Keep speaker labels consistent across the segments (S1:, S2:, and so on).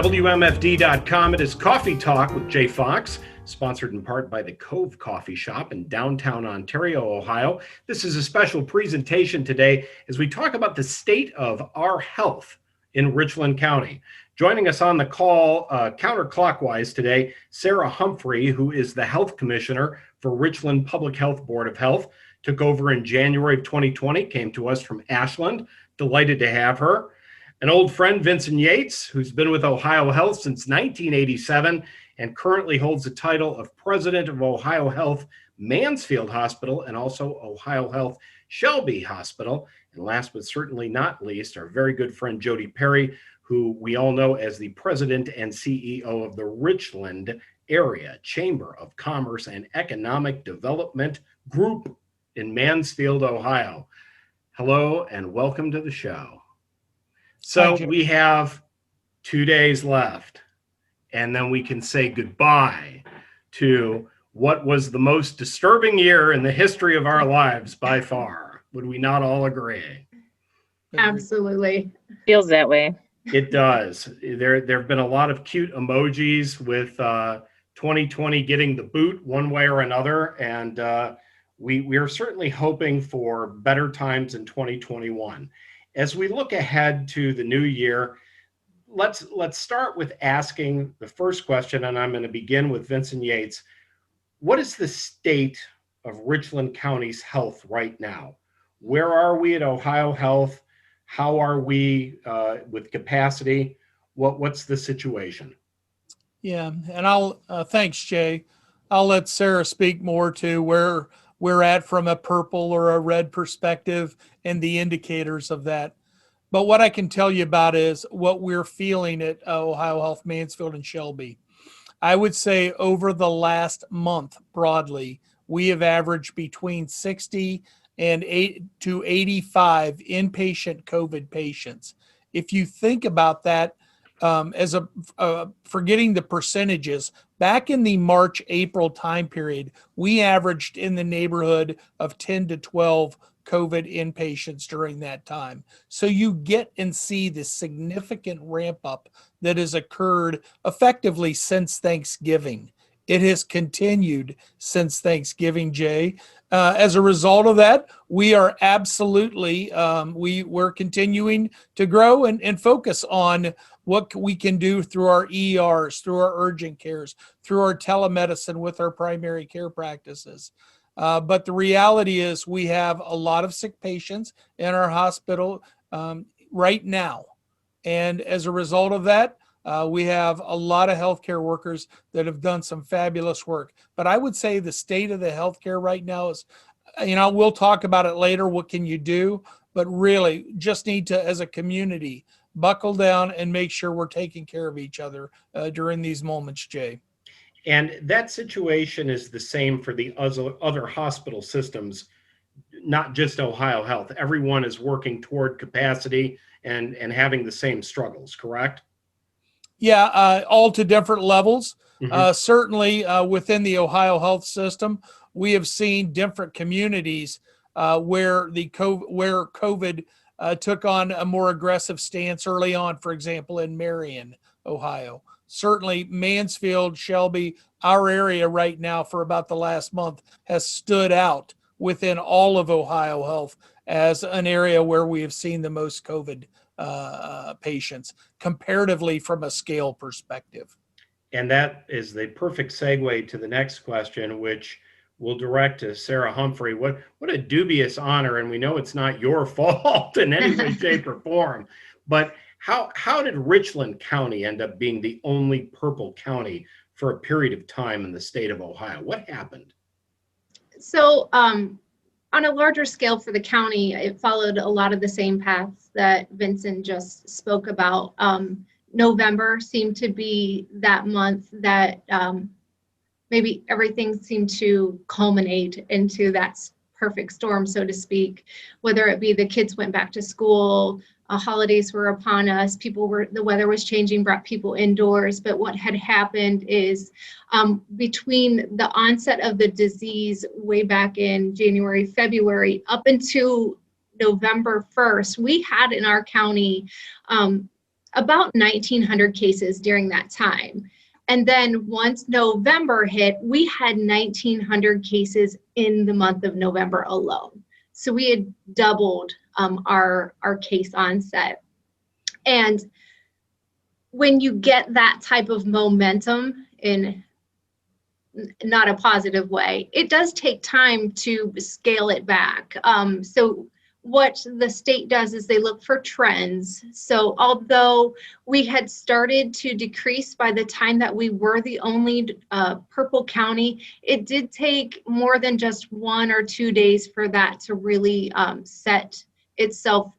S1: WMFD.com. It is Coffee Talk with Jay Fox, sponsored in part by the Cove Coffee Shop in downtown Ontario, Ohio. This is a special presentation today as we talk about the state of our health in Richland County. Joining us on the call counterclockwise today, Sarah Humphrey, who is the Health Commissioner for Richland Public Health Board of Health, took over in January of 2020, came to us from Ashland. Delighted to have her. An old friend, Vinson Yates, who's been with Ohio Health since 1987 and currently holds the title of President of Ohio Health Mansfield Hospital and also Ohio Health Shelby Hospital. And last but certainly not least, our very good friend Jodie Perry, who we all know as the President and CEO of the Richland Area Chamber of Commerce and Economic Development Group in Mansfield, Ohio. Hello and welcome to the show. So we have 2 days left, and then we can say goodbye to what was the most disturbing year in the history of our lives by far. Would we not all agree?
S2: Absolutely.
S3: Feels that way.
S1: It does. There have been a lot of cute emojis with 2020 getting the boot one way or another, and we are certainly hoping for better times in 2021. As we look ahead to the new year, let's start with asking the first question, and I'm going to begin with Vinson Yates. What is the state of Richland County's health right now? Where are we at Ohio Health? How are we with capacity? What's the situation?
S4: Yeah, and I'll thanks, Jay. I'll let Sarah speak more to where we're at from a purple or a red perspective and the indicators of that. But what I can tell you about is what we're feeling at Ohio Health Mansfield and Shelby. I would say over the last month, broadly, we have averaged between 60 and 8 to 85 inpatient COVID patients. If you think about that, forgetting the percentages, back in the March-April time period, we averaged in the neighborhood of 10 to 12 COVID inpatients during that time. So you get and see the significant ramp up that has occurred effectively since Thanksgiving. It has continued since Thanksgiving, Jay. As a result of that, we are absolutely, we're continuing to grow and focus on what we can do through our ERs, through our urgent cares, through our telemedicine with our primary care practices. But the reality is we have a lot of sick patients in our hospital right now. And as a result of that, we have a lot of healthcare workers that have done some fabulous work. But I would say the state of the healthcare right now is, we'll talk about it later. What can you do? But really just need to, as a community, buckle down and make sure we're taking care of each other during these moments, Jay.
S1: And that situation is the same for the other hospital systems, not just Ohio Health. Everyone is working toward capacity and having the same struggles, correct?
S4: Yeah, all to different levels.
S1: Mm-hmm.
S4: Certainly within the Ohio Health system, we have seen different communities where COVID took on a more aggressive stance early on, for example, in Marion, Ohio. Certainly Mansfield, Shelby, our area right now for about the last month has stood out within all of Ohio Health as an area where we have seen the most COVID patients comparatively from a scale perspective.
S1: And that is the perfect segue to the next question, which we'll direct to Sarah Humphrey. What a dubious honor, and we know it's not your fault in any way, shape, or form, but how did Richland County end up being the only purple county for a period of time in the state of Ohio? What happened?
S2: So on a larger scale for the county, it followed a lot of the same paths that Vincent just spoke about. November seemed to be that month that maybe everything seemed to culminate into that perfect storm, so to speak, whether it be the kids went back to school, holidays were upon us, the weather was changing, brought people indoors. But what had happened is between the onset of the disease way back in January, February, up until November 1st, we had in our county about 1,900 cases during that time. And then once November hit, we had 1,900 cases in the month of November alone. So we had doubled our case onset. And when you get that type of momentum in not a positive way, it does take time to scale it back. So what the state does is they look for trends. So although we had started to decrease by the time that we were the only purple county, it did take more than just 1 or 2 days for that to really set itself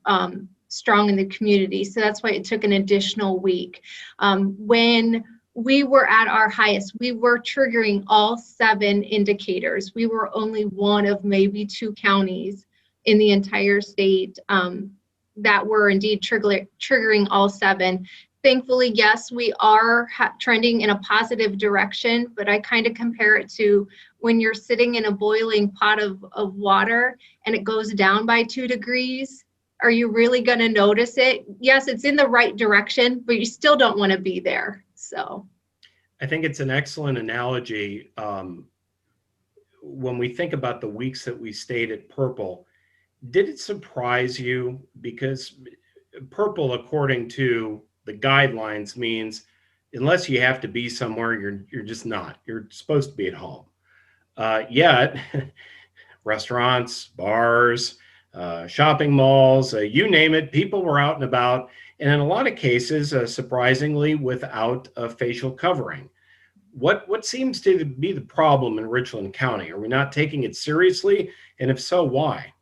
S2: strong in the community. So that's why it took an additional week. When we were at our highest, we were triggering all 7 indicators. We were only one of maybe 2 counties in the entire state that were indeed triggering all 7. Thankfully, yes, we are trending in a positive direction, but I kind of compare it to when you're sitting in a boiling pot of water and it goes down by 2 degrees. Are you really going to notice it? Yes, it's in the right direction, but you still don't want to be there. So
S1: I think it's an excellent analogy. When we think about the weeks that we stayed at purple, did it surprise you? Because purple, according to the guidelines, means unless you have to be somewhere, you're just not. You're supposed to be at home. Yet, restaurants, bars, shopping malls, you name it, people were out and about, and in a lot of cases, surprisingly, without a facial covering. What seems to be the problem in Richland County? Are we not taking it seriously? And if so, why?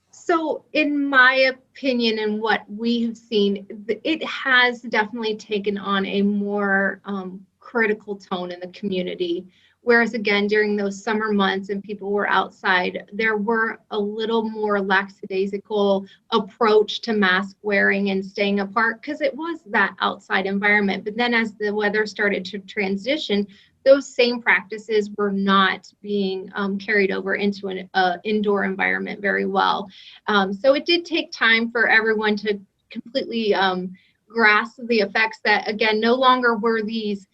S2: So in my opinion and what we have seen, it has definitely taken on a more critical tone in the community. Whereas again, during those summer months and people were outside, there were a little more lackadaisical approach to mask wearing and staying apart because it was that outside environment. But then as the weather started to transition, those same practices were not being carried over into an indoor environment very well. So it did take time for everyone to completely grasp the effects that, again, no longer were these,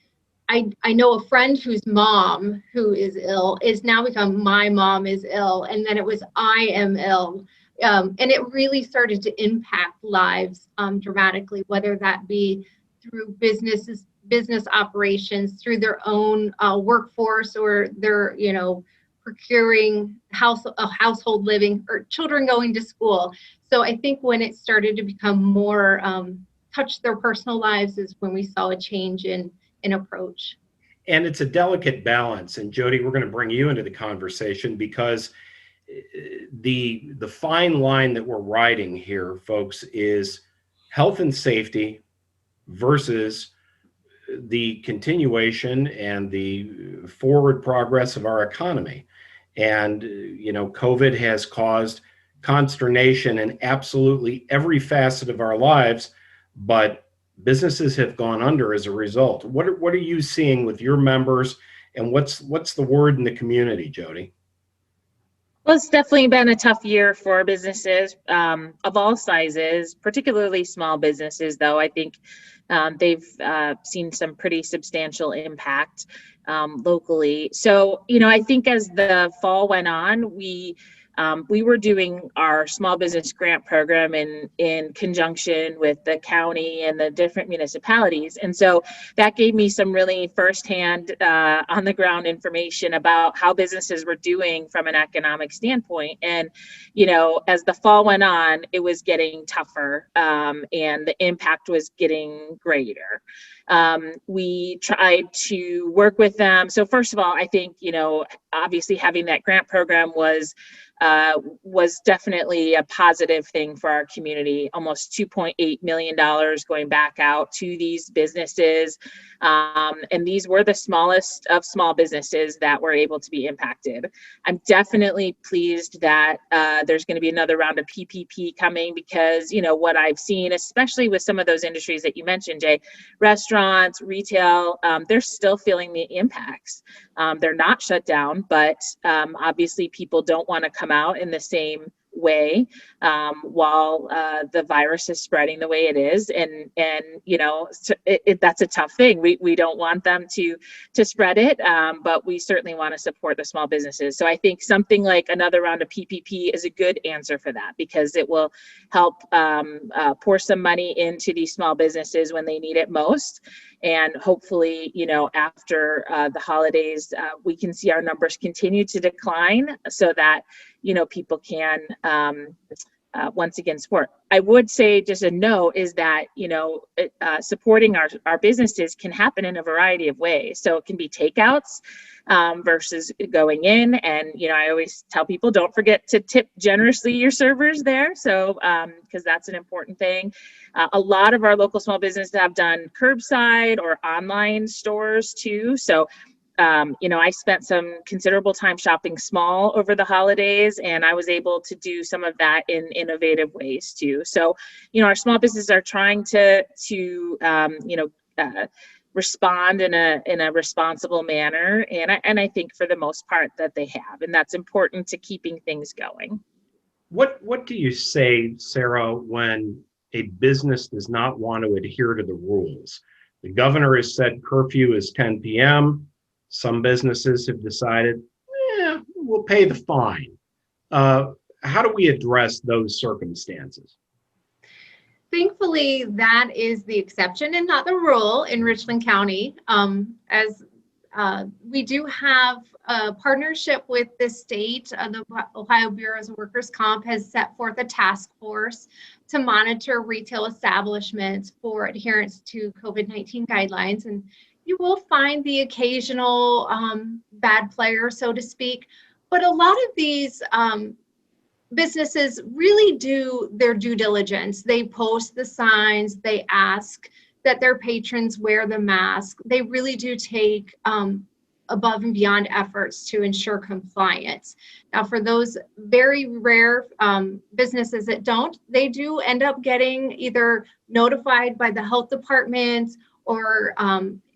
S2: I know a friend whose mom who is ill is now become my mom is ill, and then it was I am ill. And it really started to impact lives dramatically, whether that be through business operations, through their own workforce, or their, procuring household living, or children going to school. So I think when it started to become more touch their personal lives is when we saw a change in approach.
S1: And it's a delicate balance. And Jodie, we're going to bring you into the conversation because the fine line that we're riding here, folks, is health and safety versus the continuation and the forward progress of our economy. And, COVID has caused consternation in absolutely every facet of our lives, but businesses have gone under as a result. What are you seeing with your members, and what's the word in the community, Jodie?
S3: Well, it's definitely been a tough year for businesses of all sizes, particularly small businesses, though. I think they've seen some pretty substantial impact locally. So, I think as the fall went on, we were doing our small business grant program in conjunction with the county and the different municipalities. And so that gave me some really firsthand on the ground information about how businesses were doing from an economic standpoint. And, as the fall went on, it was getting tougher and the impact was getting greater. We tried to work with them. So first of all, I think, obviously having that grant program was definitely a positive thing for our community. Almost $2.8 million going back out to these businesses. And these were the smallest of small businesses that were able to be impacted. I'm definitely pleased that there's going to be another round of PPP coming because, what I've seen, especially with some of those industries that you mentioned, Jay, restaurants, retail, they're still feeling the impacts. They're not shut down, but obviously people don't want to come out in the same way while the virus is spreading the way it is. And you know, that's a tough thing. We don't want them to spread it, but we certainly want to support the small businesses. So I think something like another round of PPP is a good answer for that, because it will help pour some money into these small businesses when they need it most. And hopefully, you know, after the holidays, we can see our numbers continue to decline so that, you know, people can once again support. I would say just a note is that, you know, supporting our businesses can happen in a variety of ways. So it can be takeouts versus going in. And, you know, I always tell people, don't forget to tip generously your servers there. So, because that's an important thing. A lot of our local small businesses have done curbside or online stores too. So, you know, I spent some considerable time shopping small over the holidays, and I was able to do some of that in innovative ways too. So, you know, our small businesses are trying to you know, respond in a responsible manner, and I think for the most part that they have, and that's important to keeping things going.
S1: What do you say, Sarah, when a business does not want to adhere to the rules? The governor has said curfew is 10 p.m. Some businesses have decided, we'll pay the fine. How do we address those circumstances?
S2: Thankfully, that is the exception and not the rule in Richland County. As we do have a partnership with the state, the Ohio Bureau of Workers' Comp has set forth a task force to monitor retail establishments for adherence to COVID-19 guidelines. And you will find the occasional bad player, so to speak, but a lot of these businesses really do their due diligence. They post the signs, they ask that their patrons wear the mask. They really do take above and beyond efforts to ensure compliance. Now, for those very rare businesses that don't, they do end up getting either notified by the health department or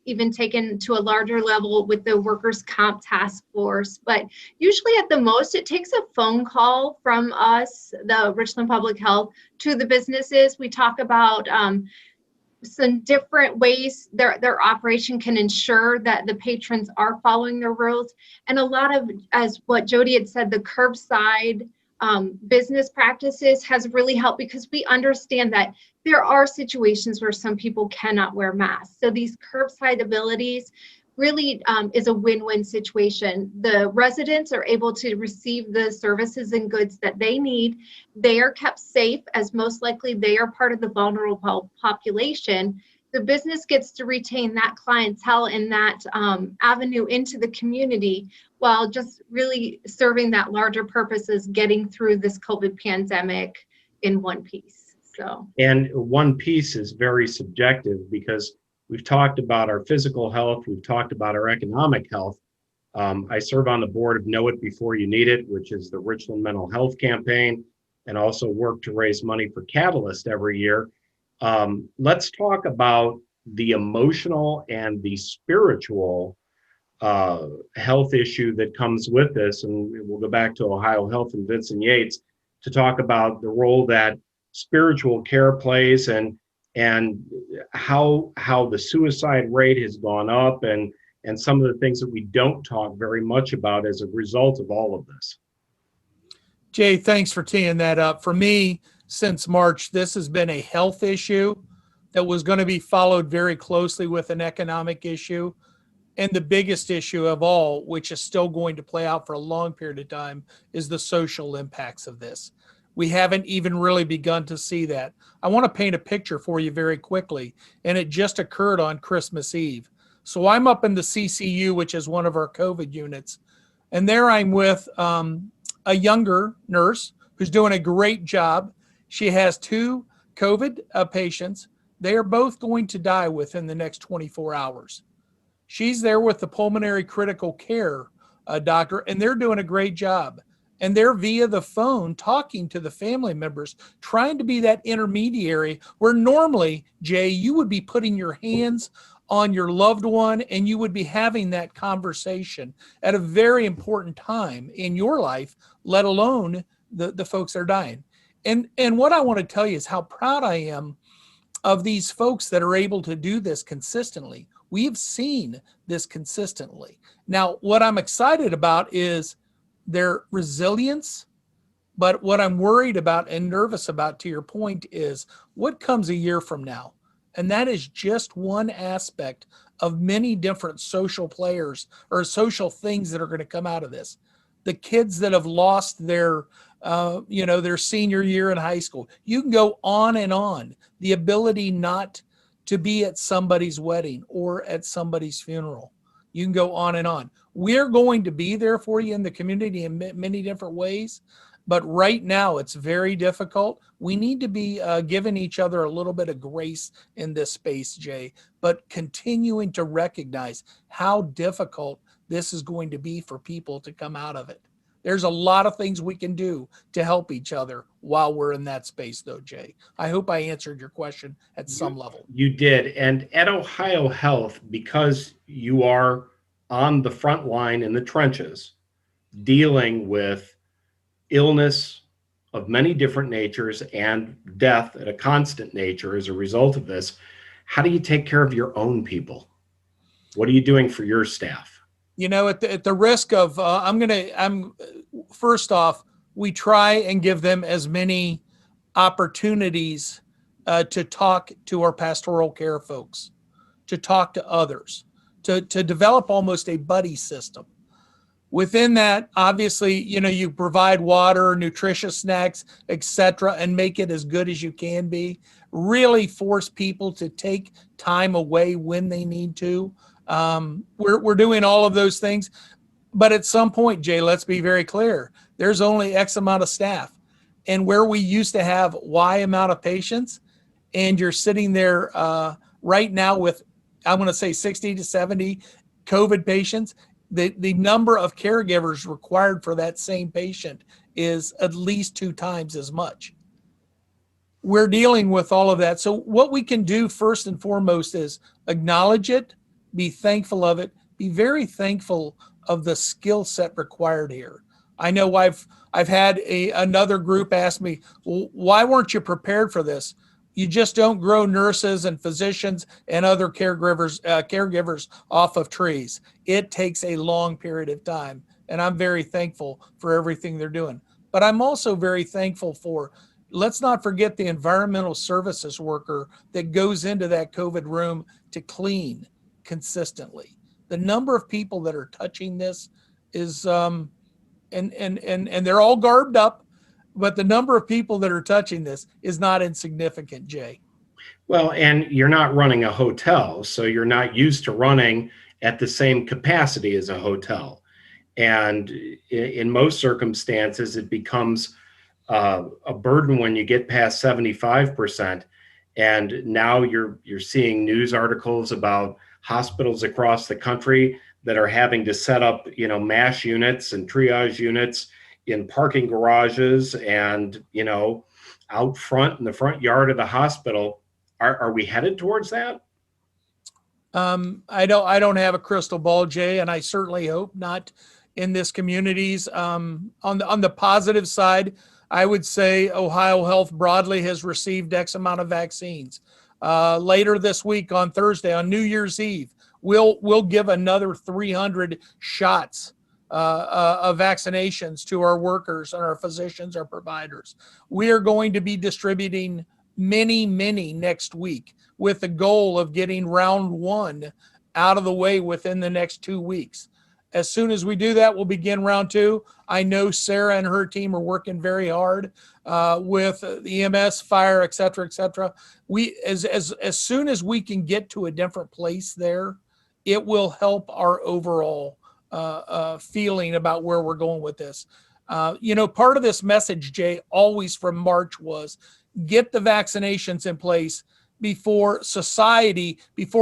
S2: even taken to a larger level with the workers' comp task force. But usually at the most, it takes a phone call from us, the Richland Public Health, to the businesses. We talk about some different ways their operation can ensure that the patrons are following their rules. And a lot of, as what Jodie had said, the curbside business practices has really helped, because we understand that there are situations where some people cannot wear masks. So these curbside abilities really is a win-win situation. The residents are able to receive the services and goods that they need. They are kept safe, as most likely they are part of the vulnerable population. The business gets to retain that clientele and that avenue into the community, while just really serving that larger purpose is getting through this COVID pandemic in one piece. So,
S1: and one piece is very subjective, because we've talked about our physical health, we've talked about our economic health. I serve on the board of Know It Before You Need It, which is the Richland Mental Health Campaign, and also work to raise money for Catalyst every year. Let's talk about the emotional and the spiritual health issue that comes with this. And we'll go back to Ohio Health and Vinson Yates to talk about the role that spiritual care plays, and how the suicide rate has gone up, and some of the things that we don't talk very much about as a result of all of this.
S4: Jay, thanks for teeing that up. For me, since March, this has been a health issue that was going to be followed very closely with an economic issue. And the biggest issue of all, which is still going to play out for a long period of time, is the social impacts of this. We haven't even really begun to see that. I want to paint a picture for you very quickly, and it just occurred on Christmas Eve. So I'm up in the CCU, which is one of our COVID units, and there I'm with a younger nurse who's doing a great job. She has 2 COVID patients. They are both going to die within the next 24 hours. She's there with the pulmonary critical care doctor, and they're doing a great job. And they're via the phone talking to the family members, trying to be that intermediary where normally, Jay, you would be putting your hands on your loved one and you would be having that conversation at a very important time in your life, let alone the folks that are dying. And what I want to tell you is how proud I am of these folks that are able to do this consistently. We've seen this consistently. Now, what I'm excited about is their resilience, but what I'm worried about and nervous about, to your point, is what comes a year from now. And that is just one aspect of many different social players or social things that are going to come out of this. The kids that have lost their their senior year in high school. You can go on and on. The ability not to be at somebody's wedding or at somebody's funeral. You can go on and on. We're going to be there for you in the community in many different ways. But right now, it's very difficult. We need to be giving each other a little bit of grace in this space, Jay, but continuing to recognize how difficult this is going to be for people to come out of it. There's a lot of things we can do to help each other while we're in that space, though, Jay. I hope I answered your question at some level.
S1: You did. And at Ohio Health, because you are on the front line in the trenches, dealing with illness of many different natures and death at a constant nature as a result of this, how do you take care of your own people? What are you doing for your staff?
S4: You know, at the risk of, first off, we try and give them as many opportunities to talk to our pastoral care folks, to talk to others, to develop almost a buddy system. Within that, obviously, you provide water, nutritious snacks, etc., and make it as good as you can be. Really force people to take time away when they need to. We're doing all of those things, but at some point, Jay, let's be very clear. There's only X amount of staff, and where we used to have Y amount of patients, and you're sitting there right now with, I'm going to say 60 to 70 COVID patients. The number of caregivers required for that same patient is at least 2 times as much. We're dealing with all of that. So what we can do first and foremost is acknowledge it, be thankful of it, be very thankful of the skill set required here. I know I've had another group ask me, well, why weren't you prepared for this? You just don't grow nurses and physicians and other caregivers off of trees. It takes a long period of time, and I'm very thankful for everything they're doing. But I'm also very thankful for, let's not forget the environmental services worker that goes into that COVID room to clean consistently. The number of people that are touching this is, and they're all garbed up, but the number of people that are touching this is not insignificant, Jay.
S1: Well, and you're not running a hotel, so you're not used to running at the same capacity as a hotel. And in most circumstances, it becomes a burden when you get past 75%. And now you're seeing news articles about hospitals across the country that are having to set up, MASH units and triage units in parking garages and, out front in the front yard of the hospital. Are we headed towards that?
S4: I don't have a crystal ball, Jay, and I certainly hope not in this communities. On the positive side, I would say Ohio Health broadly has received X amount of vaccines. Later this week on Thursday, on New Year's Eve, we'll give another 300 shots of vaccinations to our workers and our physicians, our providers. We are going to be distributing many next week with the goal of getting round 1 out of the way within the next 2 weeks. As soon as we do that, we'll begin round 2. I know Sarah and her team are working very hard with the EMS, fire, et cetera, et cetera. As soon as we can get to a different place there, it will help our overall feeling about where we're going with this. Part of this message, Jay, always from March was get the vaccinations in place before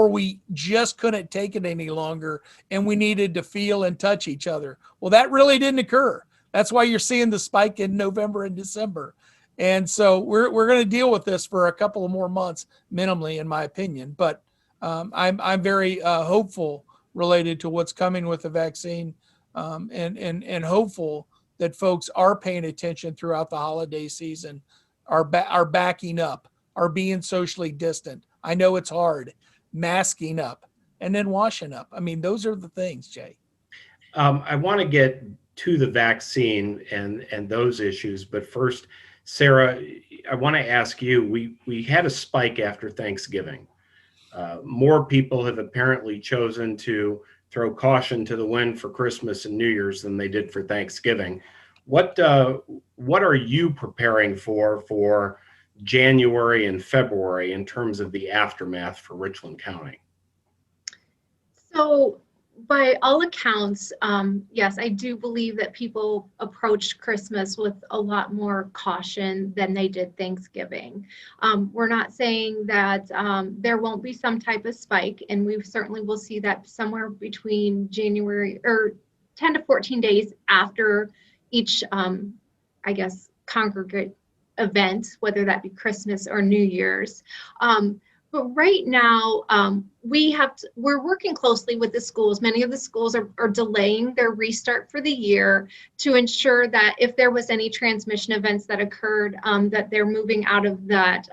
S4: we just couldn't take it any longer and we needed to feel and touch each other. Well, that really didn't occur. That's why you're seeing the spike in November and December. And so we're going to deal with this for a couple of more months, minimally, in my opinion. But I'm very hopeful related to what's coming with the vaccine, and hopeful that folks are paying attention throughout the holiday season, are backing up, are being socially distant. I know it's hard, masking up, and then washing up. I mean, those are the things, Jay.
S1: I want to get to the vaccine and those issues, but first, Sarah, I want to ask you, we had a spike after Thanksgiving. More people have apparently chosen to throw caution to the wind for Christmas and New Year's than they did for Thanksgiving. What are you preparing for January and February in terms of the aftermath for Richland County?
S2: So by all accounts, yes, I do believe that people approached Christmas with a lot more caution than they did Thanksgiving. We're not saying that there won't be some type of spike, and we certainly will see that somewhere between January or 10 to 14 days after each, I guess, congregate event, whether that be Christmas or New Year's. But right now, we're working closely with the schools. Many of the schools are delaying their restart for the year to ensure that if there was any transmission events that occurred, that they're moving out of that,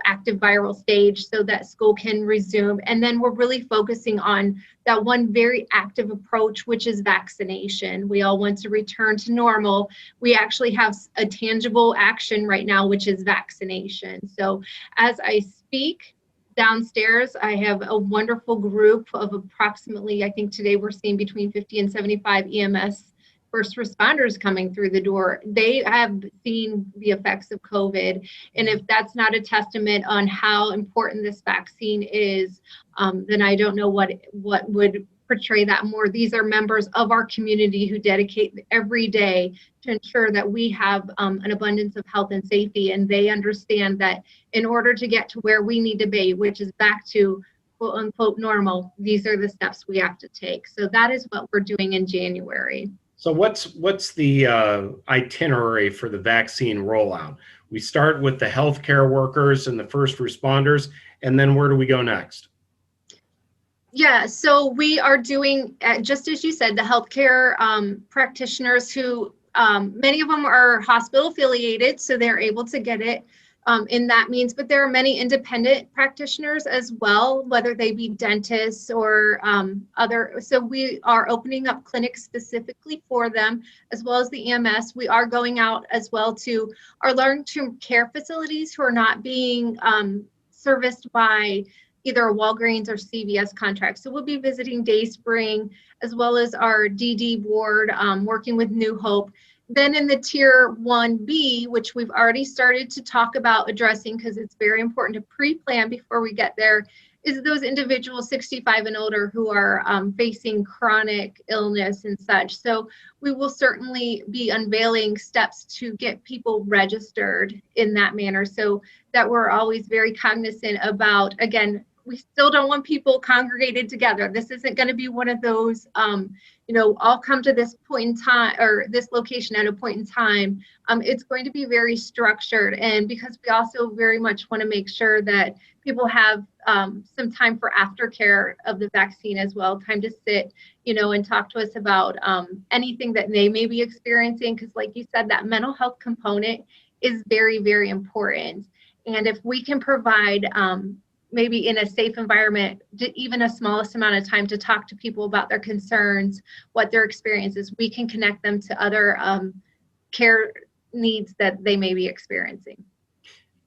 S2: active viral stage so that school can resume. And then we're really focusing on that one very active approach, which is vaccination. We all want to return to normal. We actually have a tangible action right now, which is vaccination. So as I speak, downstairs, I have a wonderful group of approximately, I think today we're seeing between 50 and 75 EMS first responders coming through the door. They have seen the effects of COVID. And if that's not a testament on how important this vaccine is, then I don't know what would portray that more. These are members of our community who dedicate every day to ensure that we have an abundance of health and safety. And they understand that in order to get to where we need to be, which is back to quote unquote normal, these are the steps we have to take. So that is what we're doing in January.
S1: So what's the itinerary for the vaccine rollout? We start with the healthcare workers and the first responders, and then where do we go next?
S2: Yeah, so we are doing, just as you said, the healthcare practitioners who, many of them are hospital affiliated, so they're able to get it in that means, but there are many independent practitioners as well, whether they be dentists or other. So we are opening up clinics specifically for them, as well as the EMS. We are going out as well to our long-term care facilities who are not being serviced by either a Walgreens or CVS contract. So we'll be visiting Dayspring, as well as our DD ward, working with New Hope. Then in the tier 1B, which we've already started to talk about addressing because it's very important to pre-plan before we get there, is those individuals 65 and older who are facing chronic illness and such. So we will certainly be unveiling steps to get people registered in that manner so that we're always very cognizant about, again, we still don't want people congregated together. This isn't going to be one of those, all come to this point in time or this location at a point in time. It's going to be very structured. And because we also very much want to make sure that people have some time for aftercare of the vaccine as well, time to sit, and talk to us about anything that they may be experiencing. Because like you said, that mental health component is very, very important. And if we can provide maybe in a safe environment, even a smallest amount of time to talk to people about their concerns, what their experiences, we can connect them to other care needs that they may be experiencing.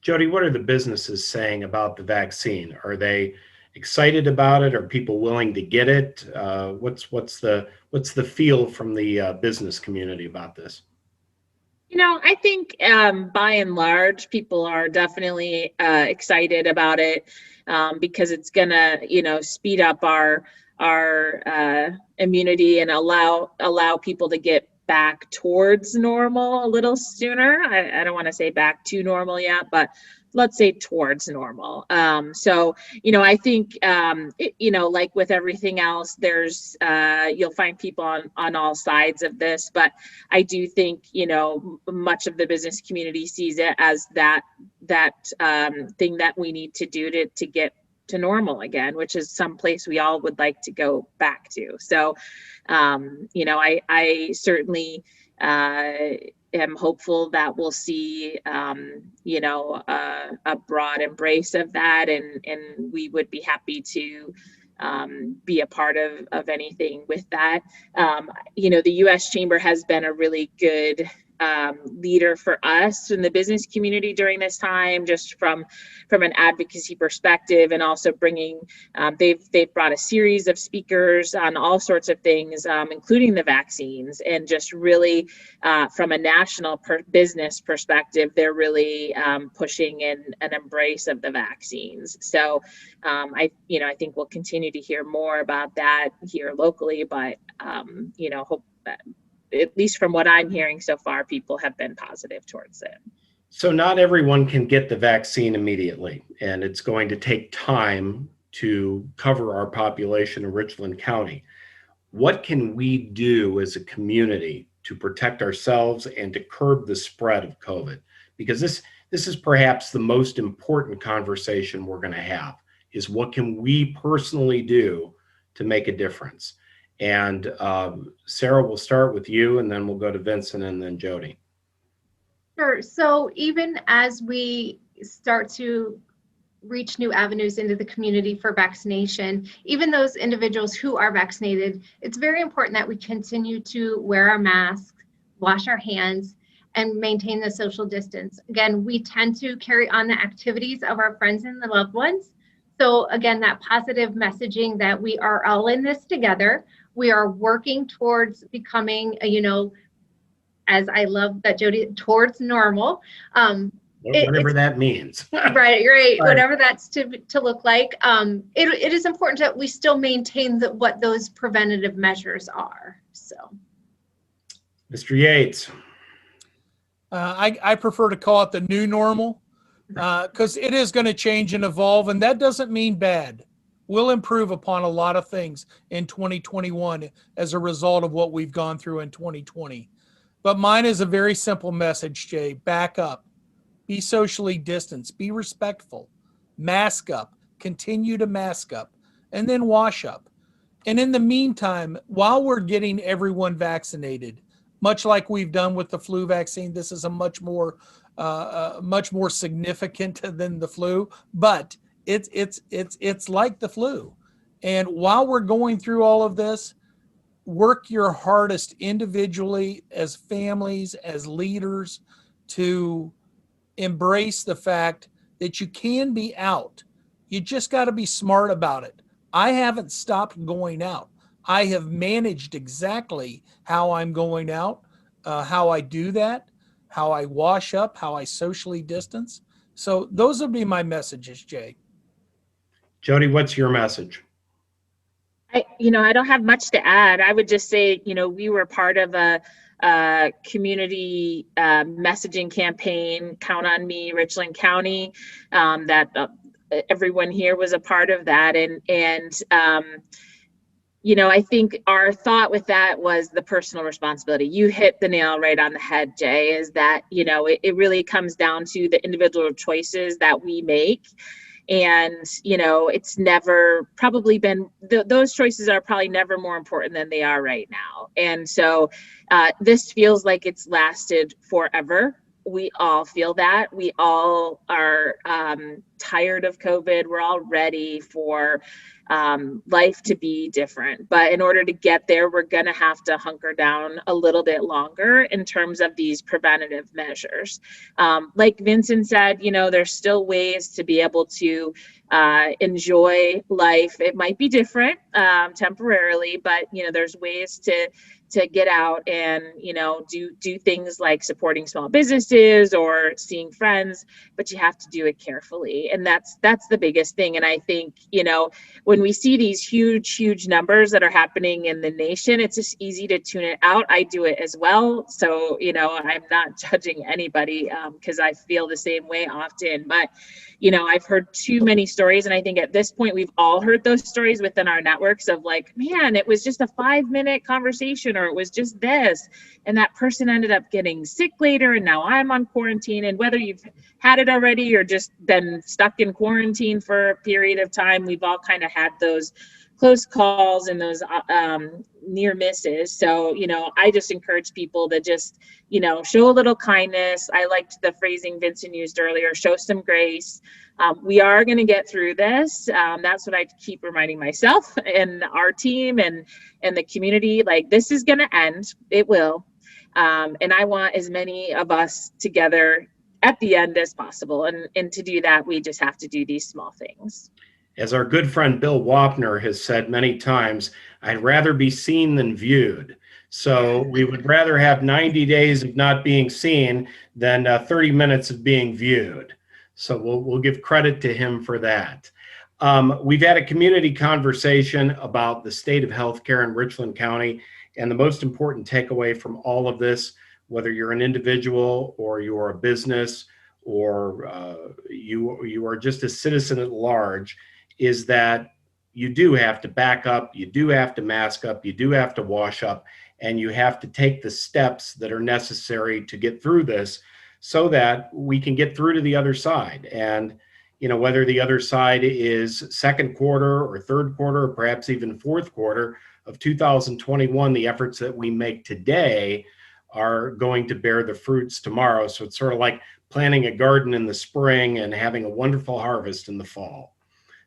S1: Jodie, what are the businesses saying about the vaccine? Are they excited about it? Are people willing to get it? What's the feel from the business community about this?
S3: I think by and large, people are definitely excited about it because it's gonna, speed up our immunity and allow people to get back towards normal a little sooner. I don't want to say back to normal yet, but let's say towards normal. So, I think, like with everything else, there's, you'll find people on all sides of this, but I do think, much of the business community sees it as that thing that we need to do to get to normal again, which is someplace we all would like to go back to. So, I certainly, am hopeful that we'll see, you know, a broad embrace of that, and we would be happy to be a part of anything with that. You know, the U.S. Chamber has been a really good leader for us in the business community during this time, just from an advocacy perspective, and also bringing, they've brought a series of speakers on all sorts of things, including the vaccines, and just really from a national business perspective, they're really pushing in an embrace of the vaccines. So I think we'll continue to hear more about that here locally, but you know, hope that, at least from what I'm hearing so far, people have been positive towards it.
S1: So not everyone can get the vaccine immediately, and it's going to take time to cover our population in Richland County. What can we do as a community to protect ourselves and to curb the spread of COVID? Because this is perhaps the most important conversation we're going to have, is what can we personally do to make a difference? And Sarah, we'll start with you, and then we'll go to Vinson and then Jodie.
S2: Sure. So even as we start to reach new avenues into the community for vaccination, even those individuals who are vaccinated, it's very important that we continue to wear our masks, wash our hands, and maintain the social distance. Again, we tend to carry on the activities of our friends and the loved ones. So again, that positive messaging that we are all in this together. We are working towards becoming, you know, as I love that, Jodie, towards normal.
S1: Whatever that means.
S2: right. Whatever that's to look like. It is important that we still maintain what those preventative measures are. So,
S1: Mr. Yates.
S4: I prefer to call it the new normal, because it is going to change and evolve, and that doesn't mean bad. We'll improve upon a lot of things in 2021 as a result of what we've gone through in 2020. But mine is a very simple message, Jay. Back up. Be socially distanced. Be respectful. Mask up. Continue to mask up. And then wash up. And in the meantime, while we're getting everyone vaccinated, much like we've done with the flu vaccine, this is a much more significant than the flu, but it's like the flu. And while we're going through all of this, work your hardest individually, as families, as leaders, to embrace the fact that you can be out. You just got to be smart about it. I haven't stopped going out. I have managed exactly how I'm going out, how I do that, how I wash up, how I socially distance. So those would be my messages, Jay.
S1: Jodie, what's your message?
S3: I don't have much to add. I would just say, we were part of a community messaging campaign, Count on Me, Richland County, that everyone here was a part of that. And I think our thought with that was the personal responsibility. You hit the nail right on the head, Jay, is that, it really comes down to the individual choices that we make. And, it's never probably been, those choices are probably never more important than they are right now. And so this feels like it's lasted forever. We all feel that. We all are tired of COVID. We're all ready for life to be different. But in order to get there, we're going to have to hunker down a little bit longer in terms of these preventative measures. Like Vinson said, there's still ways to be able to enjoy life. It might be different temporarily, but there's ways to get out and do things like supporting small businesses or seeing friends, but you have to do it carefully. And that's the biggest thing. And I think when we see these huge numbers that are happening in the nation, it's just easy to tune it out. I do it as well, so I'm not judging anybody because I feel the same way often. But I've heard too many stories, and I think at this point we've all heard those stories within our networks of like, man, it was just a 5-minute conversation, or it was just this, and that person ended up getting sick later, and now I'm on quarantine. And whether you've had it already or just been stuck in quarantine for a period of time, we've all kind of had those close calls and those near misses. So, I just encourage people to just, show a little kindness. I liked the phrasing Vinson used earlier, show some grace. We are going to get through this. That's what I keep reminding myself and our team and the community, like, this is going to end. It will. And I want as many of us together at the end as possible. And to do that, we just have to do these small things.
S1: As our good friend Bill Wapner has said many times, I'd rather be seen than viewed. So we would rather have 90 days of not being seen than 30 minutes of being viewed. So we'll give credit to him for that. We've had a community conversation about the state of healthcare in Richland County, and the most important takeaway from all of this, whether you're an individual or you're a business or you are just a citizen at large, is that you do have to back up, you do have to mask up, you do have to wash up, and you have to take the steps that are necessary to get through this so that we can get through to the other side. And, whether the other side is second quarter or third quarter, or perhaps even fourth quarter of 2021, the efforts that we make today are going to bear the fruits tomorrow. So it's sort of like planting a garden in the spring and having a wonderful harvest in the fall.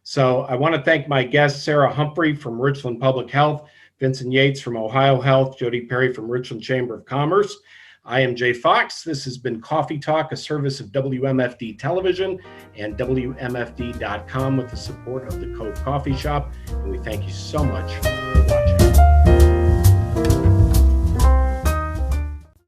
S1: So I want to thank my guests, Sarah Humphrey from Richland Public Health, Vinson Yates from Ohio Health, Jodie Perry from Richland Chamber of Commerce. I am Jay Fox. This has been Coffee Talk, a service of WMFD Television and WMFD.com with the support of the Cove Coffee Shop. And we thank you so much for watching.